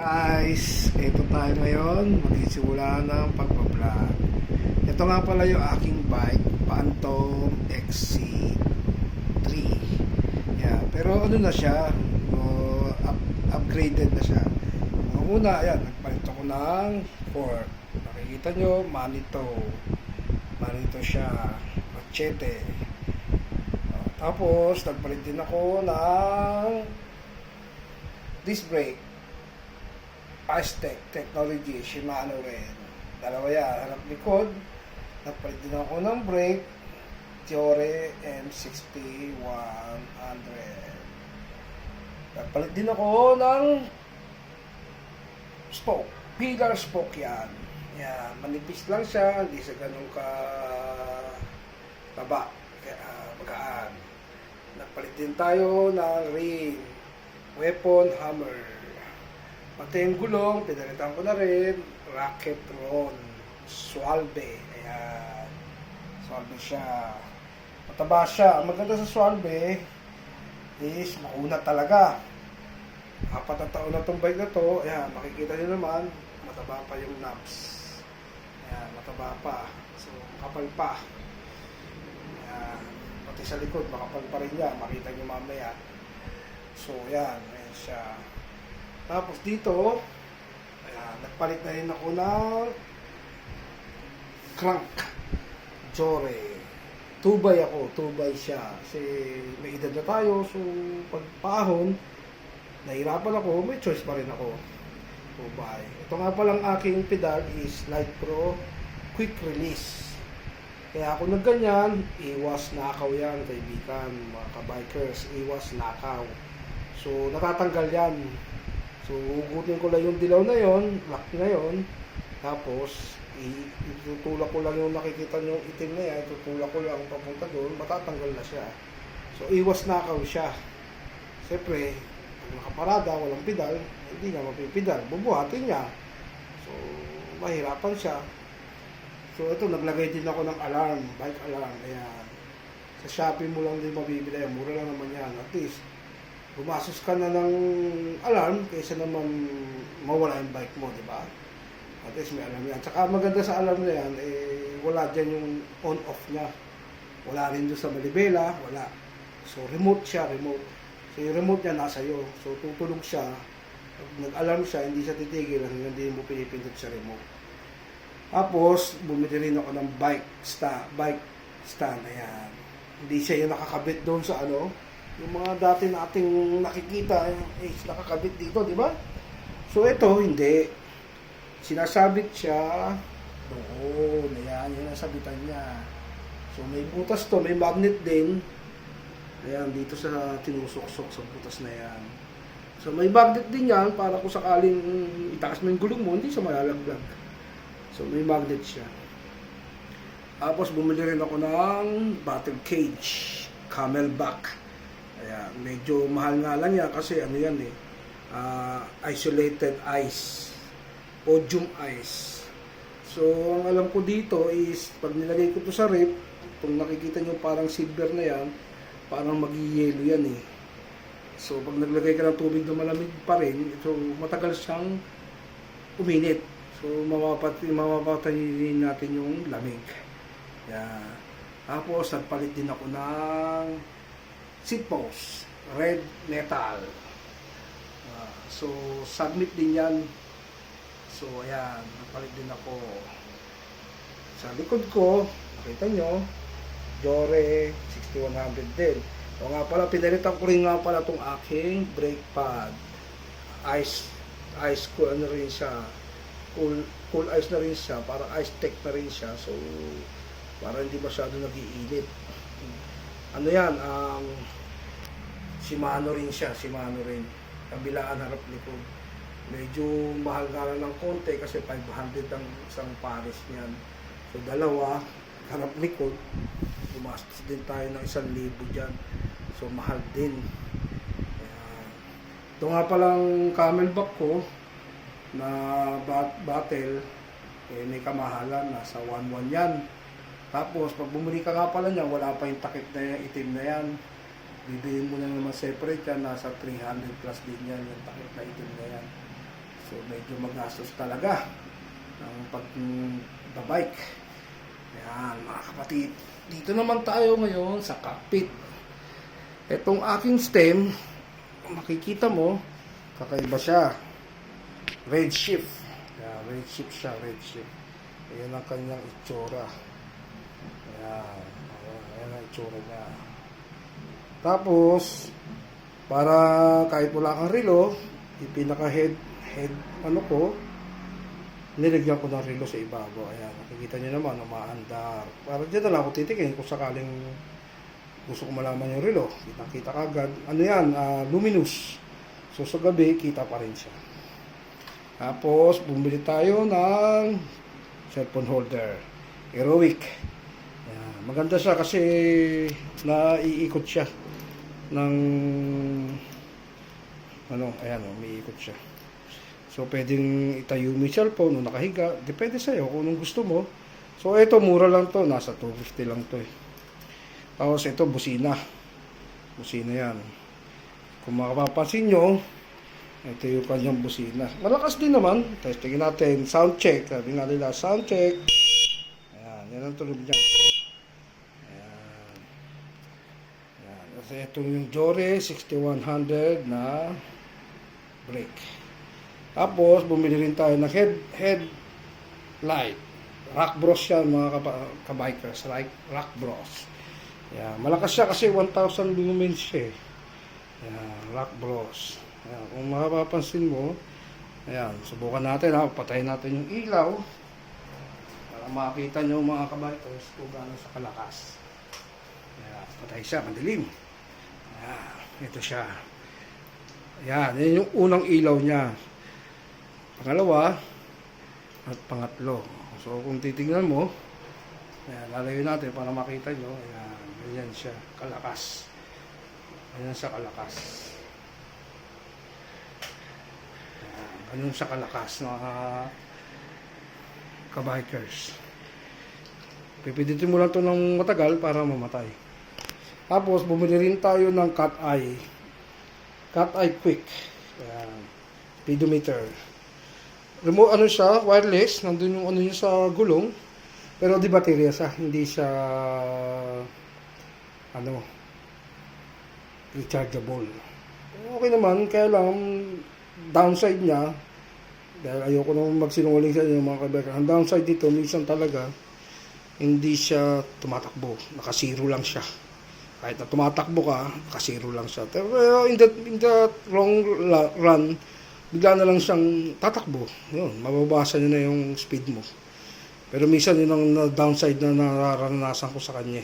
Guys, ito tayo ngayon, magsisimula ng pagbablog. Ito nga pala yung aking bike, Phantom XC3. Yeah, pero ano na siya, upgraded na siya. Mga una, ayan, nagpalit ako ng fork. Nakikita nyo, Manito siya, machete. Tapos, nagpalit din ako ng disc brake. Aztec Technology, Shimano rin. Dalawa yan, harap likod. Nagpalit din ako ng brake, Fiore M60 100. Nagpalit din ako ng spoke. Pillar spoke yan. Yan, manipis lang siya, hindi sa ganun taba. Magaan. Nagpalit din tayo ng ring, weapon hammer. Pati yung gulong, pinalitan ko na rin, Rocket Ron, Swalbe. Ayan. Swalbe siya. Mataba siya. Ang maganda sa Swalbe is mauna talaga. 4 na taon na itong bike na to. Ayan, makikita nyo naman, mataba pa yung knobs. Ayan, mataba pa. So, kapal pa. Ayan. Pati sa likod, makapal pa rin yan. Makita nyo mamaya. So, ayan. Ayan siya. Tapos dito, ayan, nagpalit na rin ako ng crank Jore. 2x ako, 2x siya. Kasi may edad na tayo, so pag paahon, nahirapan ako, may choice pa rin ako. 2x. Ito nga palang aking pedal is Light Pro Quick Release. Kaya ako nagganyan, iwas nakaw yan, kaibigan, mga kabikers, iwas nakaw. So natatanggal yan. So, ugutin ko lang yung dilaw na yon, lock na yon. Tapos, itutulak ko lang yung nakikita nyo itim na yan, itutulak ko lang papunta doon, matatanggal na siya. So, iwas nakaw siya. Siyempre, pag nakaparada, walang pedal, hindi niya mapipidal, bubuhatin niya. So, mahirapan siya. So, ito, naglagay din ako ng alarm, bike alarm, ayan. Sa Shopee mo lang din mabibili, mura lang naman yan, at least. Gumasos ka na ng alarm kaysa naman mawala yung bike mo, di ba? At least may alarm yan. Tsaka maganda sa alarm na yan, wala dyan yung on-off niya. Wala rin doon sa malibela, wala. So, remote siya, remote. So, yung remote niya nasa iyo. So, tutulog siya. Pag nag-alarm siya, hindi siya titigil hanggang hindi mo pinipindot sa remote. Tapos, bumili rin ako ng bike stand. Ayan. Hindi siya yung nakakabit doon sa yung mga dati nating nakikita nakakabit dito, di ba? So ito hindi. Sinasabit siya doon. Ayan, yun ang sabitan niya. So may butas to, may magnet din. Ayan, dito sa tinusok-sok sa butas na yan. So may magnet din yan para kung sakaling itaas mo yung gulong mo, hindi siya malalaglag. So may magnet siya. Tapos bumili rin ako ng battle cage, Camelback. Ayan, medyo mahal nga lang yan kasi yan isolated ice, podium ice. So ang alam ko dito is pag nilagay ko to sa rep, kung nakikita nyo parang silver na yan, parang mag-yellow yan So pag naglagay ka ng tubig na malamig pa rin, so matagal siyang uminit. So mamapatayin natin yung lamig. Ayan. Tapos nagpalit din ako ng seat post, red metal. So, submit din yan. So, ayan, napalit din ako. Sa likod ko, nakita nyo, Jore 6100 din. O nga pala, pinalitan ko rin nga pala itong aking brake pad. Ice cool na rin siya. Cool ice na rin siya. Para ice tech na rin siya. So, para hindi masyado nag-iinit. Yan, Shimano rin siya, Shimano rin. Kabilaan harap likod. Medyo mahal nga lang ng konti kasi 500 ang isang pares niyan. So dalawa, harap likod. Gumastos din tayo ng 1,000 dyan. So mahal din. Ito nga palang Camelback ko na battle, may kamahalan, nasa 1,100 yan. Tapos, pag bumili ka nga pala niya, wala pa yung takip na yan, itim na yan. Bibiliin mo na naman separate yan, nasa 300 plus din yan, yung takip na itim na yan. So medyo magastos talaga ang pag-bike. Ayan mga kapatid. Dito naman tayo ngayon sa cockpit. Itong aking stem, makikita mo, kakaiba siya. Red shift. Ayan, red shift siya, red shift. Ayan ang kanyang itsura. Ayan. Ayan ang itsura niya. Tapos, para kahit wala kang relo, yung pinaka-head ano ko, nilagyan ko ng relo sa ibabaw. Ayan, nakikita nyo naman, umaandar. Para dyan na lang ako titikin kung sakaling gusto ko malaman yung relo. Kita kagad. Ano yan? Luminous. So, sa gabi, kita pa rin siya. Tapos, bumili tayo ng cellphone holder. Heroic. Ayan, maganda siya kasi naiikot siya ng ayan, umiikot siya. So, pwedeng itayo mo yung cellphone o nakahiga. Depende sa'yo kung anong gusto mo. So, ito, mura lang to. Nasa 250 lang to eh. Tapos, ito, busina. Busina yan. Kung makapapansin nyo, ito yung kanyang busina. Malakas din naman. Testingin natin. Sound check. Sabi nga nila, sound check. Ayan, yan ang tunog niya. Ayan. Ayan. Kasi ito yung Jore 6100 na brake. Tapos, bumili rin tayo ng head light. Rock Bros yan, mga kabikers. Rock Bros. Ayan. Malakas siya kasi 1000 lumens siya eh. Ayan, Rock Bros. Ayan. Kung mapapansin mo, ayan, subukan natin ha. Patayin natin yung ilaw para makita nyo mga kabikers kung gano'n sa kalakas. Ayan, patay siya, madilim. Ayan, ito siya. Ayan, yan yung unang ilaw niya. Pangalawa at pangatlo. So kung titingnan mo, ayan, lalayo natin para makita nyo. Ayan, ganyan siya, kalakas. Ganyan siya kalakas. Ayan, ganyan siya kalakas mga kabikers. Pipiditin mo lang ito ng matagal para mamatay. Tapos bumili rin tayo ng cat eye. Cat eye quick. Ayan, speedometer. Remote ano siya, wireless, nandun yung ano niya sa gulong. Pero di baterya siya, hindi siya rechargeable. Okay naman, kaya lang downside niya, dahil ayoko naman magsinungaling sa inyo mga kaibigan. Ang downside dito, minsan talaga hindi siya tumatakbo, nakasiro lang siya. Kahit na tumatakbo ka, nakasiro lang siya. Pero in the long run, bigla na lang siyang tatakbo. Yun, mababasa niya na yung speed mo. Pero minsan yun ang downside na nararanasan ko sa kanya.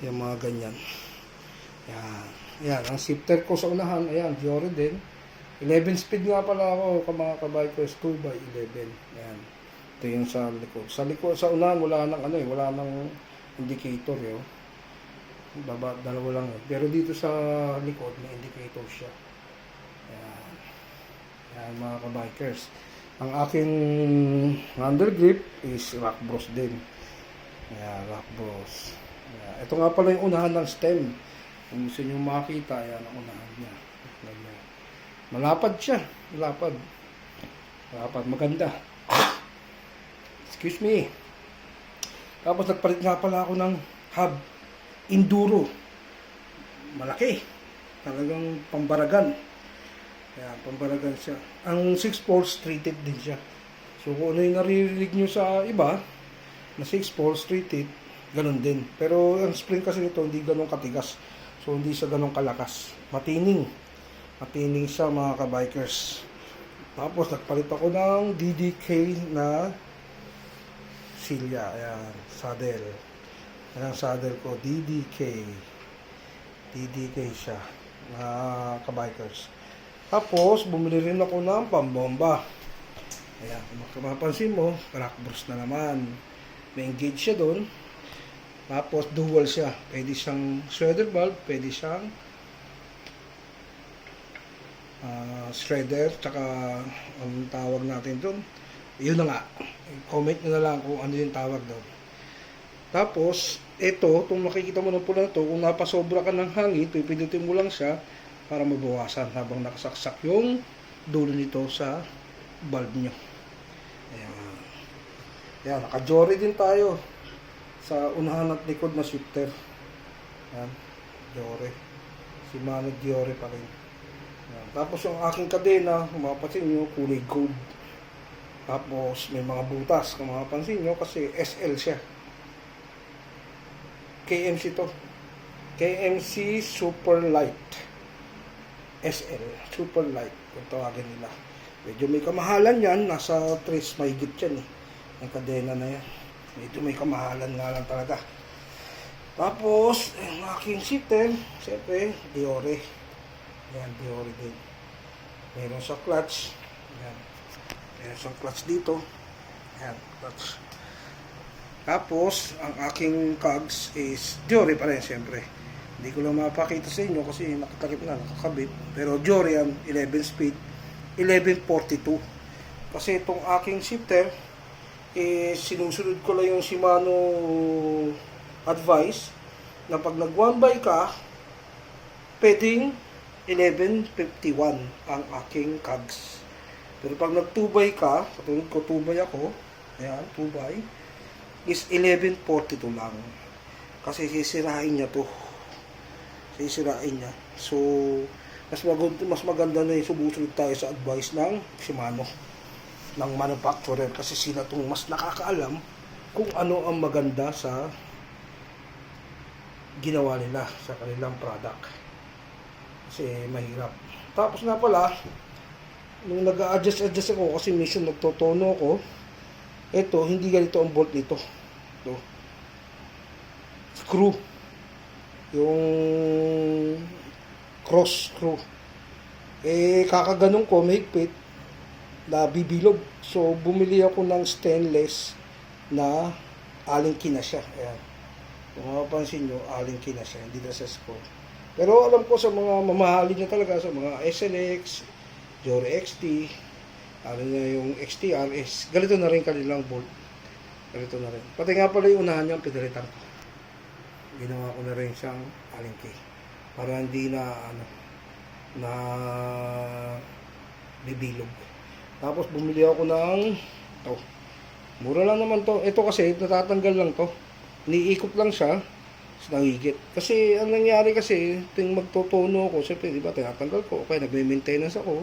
Yung mga ganyan. Yan. Yan, ang shifter ko sa unahan, ayan, Jore din. 11 speed nga pala ako, mga kabikers, 2x11. Yan. Ito yung sa likod. Sa likod, sa unahan, wala nang wala nang indicator, yun. Dalawa lang. Pero dito sa likod, may indicator siya. Yan. Yan mga kabikers. Ang aking handle grip is Rock Bros din. Yan, Rock Bros. Yan. Ito nga pala yung unahan ng stem. Kung gusto nyo makita, yan ang unahan niya. Yan. Malapad siya. Malapad. Malapad. Maganda. Excuse me. Tapos nagpalit nga pala ako ng hub. Enduro. Malaki. Talagang pambaragan. Ayan, pambaragan siya. Ang 6-4 straighted din siya. So kung ano yung naririnig nyo sa iba, na 6-4 straighted, ganun din. Pero ang spring kasi nito, hindi ganun katigas. So hindi siya ganun kalakas. Matining. Matining siya mga kabikers. Tapos nagpalit ako ng DDK na silya. Ayan, saddle. Ayan ang saddle ko, DDK. DDK siya, mga kabikers. Tapos, bumili rin ako ng pambomba. Ayan, kung mapapansin mo, Rock Bros na naman. May engage siya doon. Tapos, dual siya. Pwede siyang shredder valve, pwede siyang shredder, tsaka ang tawag natin doon. Yun na nga. Comment nyo na lang kung ano yung tawag doon. Tapos, itong makikita mo ng pula na to, kung napasobra ka ng hangin, pipindutin mo lang siya para mabawasan habang nakasaksak yung dulo nito sa valve nyo. Ayan. Ayan, naka-jory din tayo sa unahan at likod na shifter. Ayan, jory. Shimano Jory pa rin. Ayan. Tapos yung aking kadena, kung mapapansin nyo, kulay gold. Tapos may mga butas, kung mapapansin nyo, kasi SL siya. KMC to. KMC Super Light. SL, Super Light, kung tawagin nila. Medyo may kamahalan yan, nasa 3 mahigit yan eh. Yung kadena na yan. Medyo may kamahalan nga lang talaga. Tapos, yung aking shifter, siyempre, Diore. Yan, Diore din. Meron sa clutch. Yan. Meron sa clutch dito. Yan, clutch. Tapos, ang aking cogs is Diore pa rin, siyempre. Hindi ko lang mapakita sa inyo kasi nakatakip na, nakakabit. Pero Diore yan, 11 speed, 1142. Kasi itong aking shifter, sinusunod ko lang yung Shimano advice na pag nag 1x ka, pwedeng 1151 ang aking cogs. Pero pag nag 2x ka, katulad ko 2x ako, ayan, 2x, is 1142 lang. Kasi sisirain niya to. Sisirain niya. So, mas maganda na yung sumusunod tayo sa advice ng Shimano, ng manufacturer, kasi sila itong mas nakakaalam kung ano ang maganda sa ginawa nila sa kanilang product. Kasi mahirap. Tapos nga pala, nung nag-a-adjust ako, kasi minsan nagtotono ako, ito, hindi ganito ang bolt nito. Ito. Screw. Yung cross screw. Kakaganong ko, mahigpit, na bibilog. So, bumili ako ng stainless na alingkina siya. Ayan. Kung mapapansin nyo, alingkina siya. Hindi na sa screw. Pero alam ko sa mga mamahalin niya talaga, sa mga SLX, Jory XT, ano na yung XTR, is ganito na rin kanilang bolt. Ganito na rin. Pati nga pala yung unahan niya, pinalitan ko. Ginawa ko na rin siyang alingki. Para hindi na, na bibilog. Tapos bumili ako ng to. Mura lang naman to. Ito kasi natatanggal lang to. Niikot lang siya. Nangigit. Kasi ang nangyari kasi, ting magtotono ako, siyempre, di ba, tinatanggal ko. Okay, nagme-maintenance ako.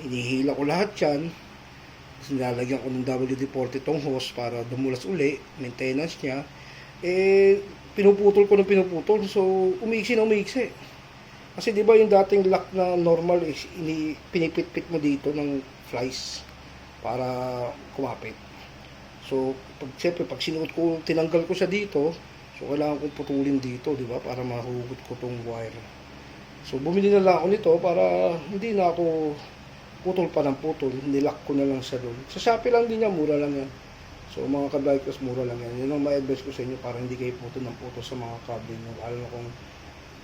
Inihila ko lahat yan. Tapos nilalagyan ko ng WD-40 tong hose para dumulas uli. Maintenance niya. Pinuputol ko ng pinuputol. So, umiiksi na umiiksi. Kasi di ba yung dating lock na normal is pinipit-pit mo dito ng flies para kumapit. So, siyempre, pag sinuot ko, tinanggal ko siya dito, so kailangan kong putulin dito, di ba? Para mahugot ko tong wire. So, bumili na lang ako nito para hindi na ako putol pa ng putol. Nilock ko na lang siya doon. Sa Shopee lang din yan, mura lang yan. So, mga ka-bikers, mura lang yan. Yun ang ma-advise ko sa inyo para hindi kayo putol ng putol sa mga cable nyo. Alam mo kung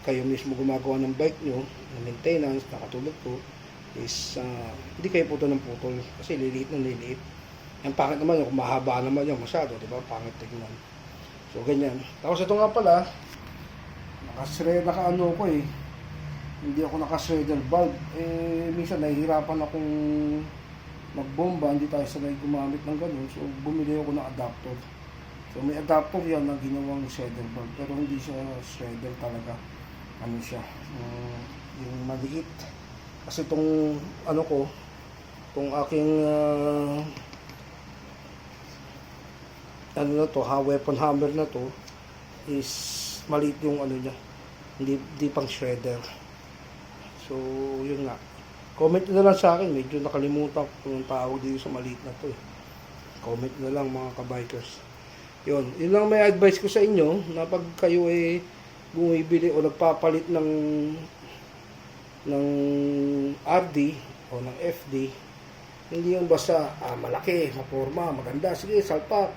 kayo mismo gumagawa ng bike nyo, ng maintenance, nakatulad ko, is hindi kayo putol ng putol. Kasi liliit na liliit. Ang pangit naman yung kung mahaba naman yung masyado, di ba? Pangit tignan. So, ganyan. Tapos ito nga pala, naka-ano ko eh. Hindi ako naka-shredder valve. Minsan nahihirapan akong magbomba, hindi tayo sanay gumamit ng ganun. So, bumili ako ng adapter. So, may adapter yan na ginawang shredder valve. Pero hindi siya shredder talaga. Ano siya? Yung maliit. Kasi itong, ano ko, itong aking, ano na to, weapon hammer na to, is maliit yung ano niya. Hindi pang shredder. So, yun nga. Comment na lang sa akin. Medyo nakalimutan ko kung tawag dito sa maliit na to. Comment na lang mga kabikers. Yun lang may advice ko sa inyo na pag kayo bumibili o nagpapalit ng RD o ng FD, hindi yung basta malaki, maporma, maganda, sige, salpak.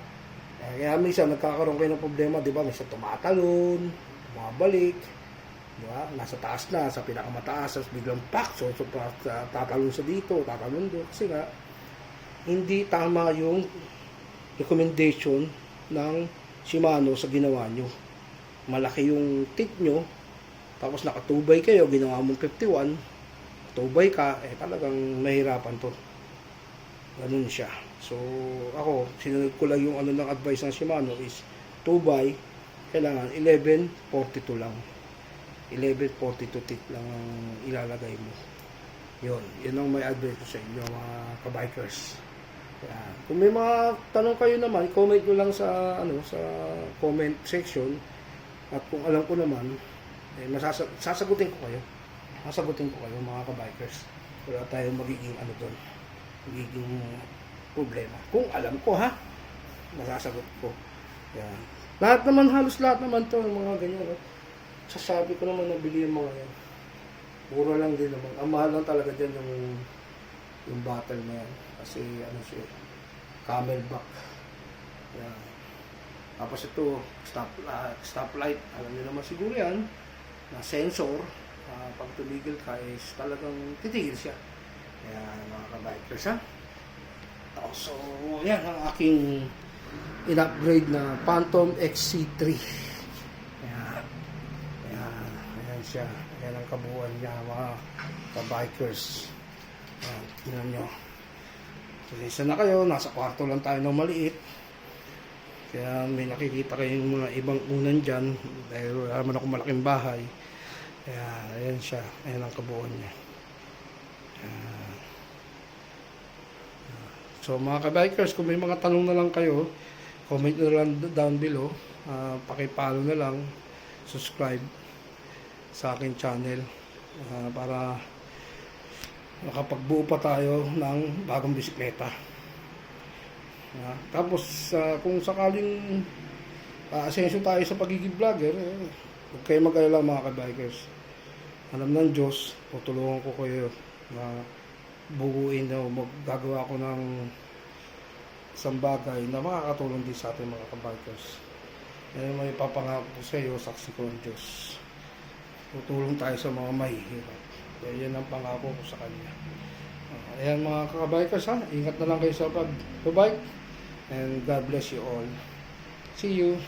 Kaya minsan nagkakaroon kayo ng problema, di ba? Minsan tumatalon, bumabalik, di ba? Nasa taas na, sa pinakamataas, tapos biglang pak, so tatalon sa dito, tatalon doon. Kasi nga, hindi tama yung recommendation ng Shimano sa ginawa nyo. Malaki yung tip nyo, tapos nakatubay kayo, ginawa mong 51, tubay ka, talagang mahirapan to. Ganun siya. So, ako, sinunod ko lang yung ano ng advice ng Shimano is 2x, kailangan 11.42 lang. 11.42 teeth lang ang ilalagay mo. Yun ang may advice ko sa inyo mga kabikers. Yan. Kung may mga tanong kayo naman, comment nyo lang sa sa comment section. At kung alam ko naman, sasagutin ko kayo. Sasagutin ko kayo mga kabikers. Wala tayong magiging doon. Magiging problema. Kung alam ko masasagot ko. Yan. Halos lahat naman to, mga ganyan. Sasabi ko naman nabili yung mga yan. Mura lang din naman. Ang mahal lang talaga dyan yung bottle na yan. Kasi siya, camelback. Yan. Tapos ito, stoplight. Alam niyo naman siguro yan, na sensor. Pag tumigil ka is talagang titigil siya. Yan mga kabikers So, yan ang aking in-upgrade na Phantom XC3. Yan. Ayan siya. Ayan ang kabuuan niya mga kabikers. Ayan, tingnan nyo. Isa na kayo, nasa kwarto lang tayo ng maliit. Kaya may nakikita kayong mga ibang unan dyan. Dahil wala naman ako malaking bahay. Ayan siya. Ayan ang kabuuan niya. Ayan. So mga kabikers, kung may mga tanong na lang kayo, comment na lang down below. Pakipollow na lang, subscribe sa aking channel para makapagbuo pa tayo ng bagong bisikleta. Tapos kung sakaling asenso tayo sa pagiging vlogger, huwag kayo mag-alala mga kabikers. Alam ng Diyos, tutulungan ko kayo na buuin na maggagawa ko ng isang bagay na makakatulong din sa ating mga kabikers. Yan may papangako ko sa iyo, saksi ko ang Diyos. Tutulong tayo sa mga mahihirap. Kaya yan ang pangako ko sa Kanya. Ayan mga kabikers ingat na lang kayo sa pag-bike and God bless you all. See you.